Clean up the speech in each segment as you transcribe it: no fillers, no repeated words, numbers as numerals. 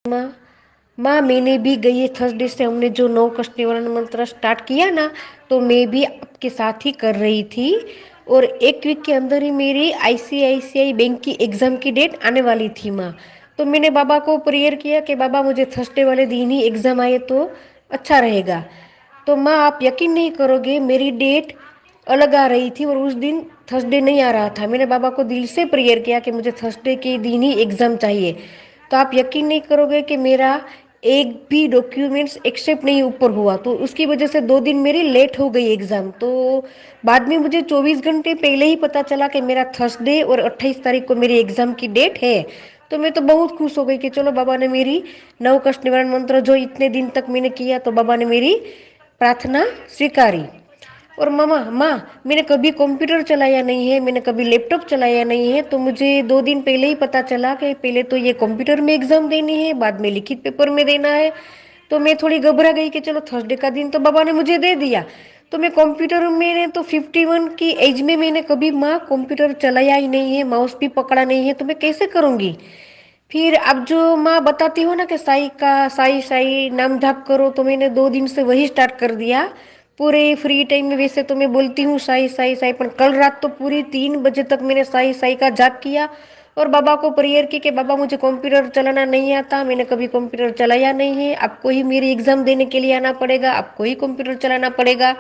माँ माँ मैंने भी गई थर्सडे से हमने जो 9 कष्ट निवारण मंत्र स्टार्ट किया ना, तो मैं भी आपके साथ ही कर रही थी। और एक वीक के अंदर ही मेरी आईसीआईसीआई बैंक की एग्जाम की डेट आने वाली थी माँ। तो मैंने बाबा को प्रेयर किया कि बाबा मुझे थर्सडे वाले दिन ही एग्जाम आए तो अच्छा रहेगा। तो माँ आप यकीन नहीं करोगे, मेरी डेट अलग आ रही थी और उस दिन थर्सडे नहीं आ रहा था। मैंने बाबा को दिल से प्रेयर किया कि मुझे थर्सडे के दिन ही एग्ज़ाम चाहिए। तो आप यकीन नहीं करोगे कि मेरा एक भी डॉक्यूमेंट्स एक्सेप्ट नहीं ऊपर हुआ, तो उसकी वजह से 2 दिन मेरी लेट हो गई एग्ज़ाम। तो बाद में मुझे 24 घंटे पहले ही पता चला कि मेरा थर्सडे और 28 तारीख को मेरी एग्ज़ाम की डेट है। तो मैं तो बहुत खुश हो गई कि चलो बाबा ने मेरी 9 कष्ट निवारण मंत्र जो इतने दिन तक मैंने किया, तो बाबा ने मेरी प्रार्थना स्वीकारी। और मामा माँ मैंने कभी कंप्यूटर चलाया नहीं है, मैंने कभी लैपटॉप चलाया नहीं है। तो मुझे 2 दिन पहले ही पता चला कि पहले तो ये कंप्यूटर में एग्जाम देनी है, बाद में लिखित पेपर में देना है। तो मैं थोड़ी घबरा गई कि चलो थर्सडे का दिन तो बाबा ने मुझे दे दिया। तो मैं कंप्यूटर में तो 51 की एज में मैंने कभी माँ कंप्यूटर चलाया ही नहीं है, माउस भी पकड़ा नहीं है, तो मैं कैसे करूँगी। फिर अब जो माँ बताती हो ना कि साई का साई साई नाम जाप करो, तो मैंने 2 दिन से वही स्टार्ट कर दिया। पूरे फ्री टाइम में वैसे तो मैं बोलती हूँ साई साई साई, पर कल रात तो पूरी 3 बजे तक मैंने साई साई का जाप किया। और बाबा को प्रेयर की कि बाबा मुझे कंप्यूटर चलाना नहीं आता, मैंने कभी कंप्यूटर चलाया नहीं है, आपको ही मेरी एग्जाम देने के लिए आना पड़ेगा, आपको ही कंप्यूटर चलाना पड़ेगा।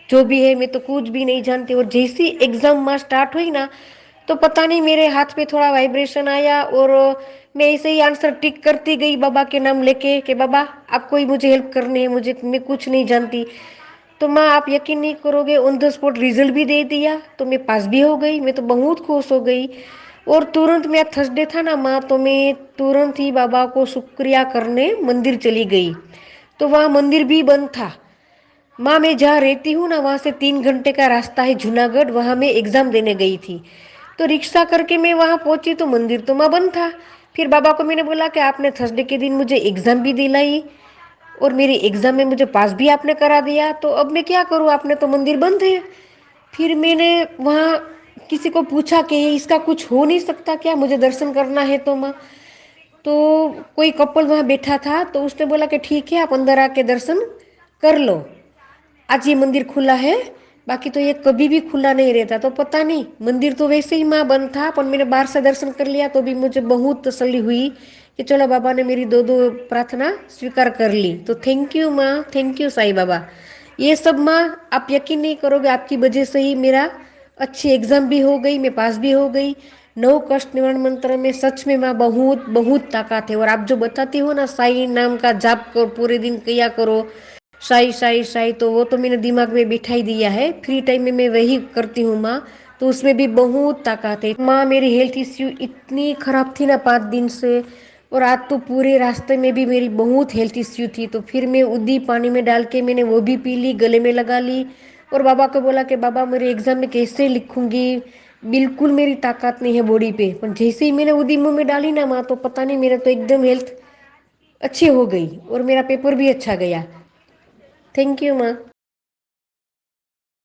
जो भी है मैं तो कुछ भी नहीं जानती। और जैसी एग्जाम माँ स्टार्ट हुई ना, तो पता नहीं मेरे हाथ में थोड़ा वाइब्रेशन आया और मैं ऐसे ही आंसर टिक करती गई बाबा के नाम लेके कि बाबा आपको ही मुझे हेल्प करनी है, मुझे मैं कुछ नहीं जानती। तो माँ आप यकीन नहीं करोगे, ऑन द स्पॉट रिजल्ट भी दे दिया, तो मैं पास भी हो गई। मैं तो बहुत खुश हो गई। और तुरंत मैं थर्सडे था ना माँ, तो मैं तुरंत ही बाबा को शुक्रिया करने मंदिर चली गई। तो वहाँ मंदिर भी बंद था। माँ मैं जहाँ रहती हूँ ना, वहाँ से 3 घंटे का रास्ता है जूनागढ़, वहाँ मैं एग्जाम देने गई थी। तो रिक्शा करके मैं वहाँ पहुंची तो मंदिर तो माँ बंद था। फिर बाबा को मैंने बोला कि आपने थर्सडे के दिन मुझे एग्जाम भी दिलाई और मेरी एग्जाम में मुझे पास भी आपने करा दिया, तो अब मैं क्या करूँ, आपने तो मंदिर बंद है। फिर मैंने वहाँ किसी को पूछा कि इसका कुछ हो नहीं सकता क्या, मुझे दर्शन करना है तो माँ। तो कोई कपल वहाँ बैठा था, तो उसने बोला कि ठीक है आप अंदर आके दर्शन कर लो, आज ये मंदिर खुला है, बाकी तो ये कभी भी खुला नहीं रहता। तो पता नहीं, मंदिर तो वैसे ही माँ बंद था, पर मैंने बाहर से दर्शन कर लिया तो भी मुझे बहुत तसल्ली हुई कि चलो बाबा ने मेरी दो दो प्रार्थना स्वीकार कर ली। तो थैंक यू माँ, थैंक यू साईं बाबा। ये सब माँ आप यकीन नहीं करोगे, आपकी वजह से ही मेरा अच्छी एग्जाम भी हो गई, मैं पास भी हो गई। 9 कष्ट निवारण मंत्र में सच में माँ बहुत बहुत ताकत है। और आप जो बताती हो ना साई नाम का जाप करो, पूरे दिन किया करो, साई साई साई, तो वो तो मैंने दिमाग में बिठा ही दिया है। फ्री टाइम में मैं वही करती हूँ माँ, तो उसमें भी बहुत ताकत है माँ। मेरी हेल्थ इश्यू इतनी खराब थी ना 5 दिन से, और आज तो पूरे रास्ते में भी मेरी बहुत हेल्थ इश्यू थी। तो फिर मैं उदी पानी में डाल के मैंने वो भी पी ली, गले में लगा ली। और बाबा को बोला कि बाबा मेरे एग्जाम में कैसे लिखूंगी, बिल्कुल मेरी ताकत नहीं है बॉडी पे। पर जैसे ही मैंने उदी मुँह में डाली ना माँ, तो पता नहीं मेरा तो एकदम हेल्थ अच्छी हो गई और मेरा पेपर भी अच्छा गया। थैंक यू माँ।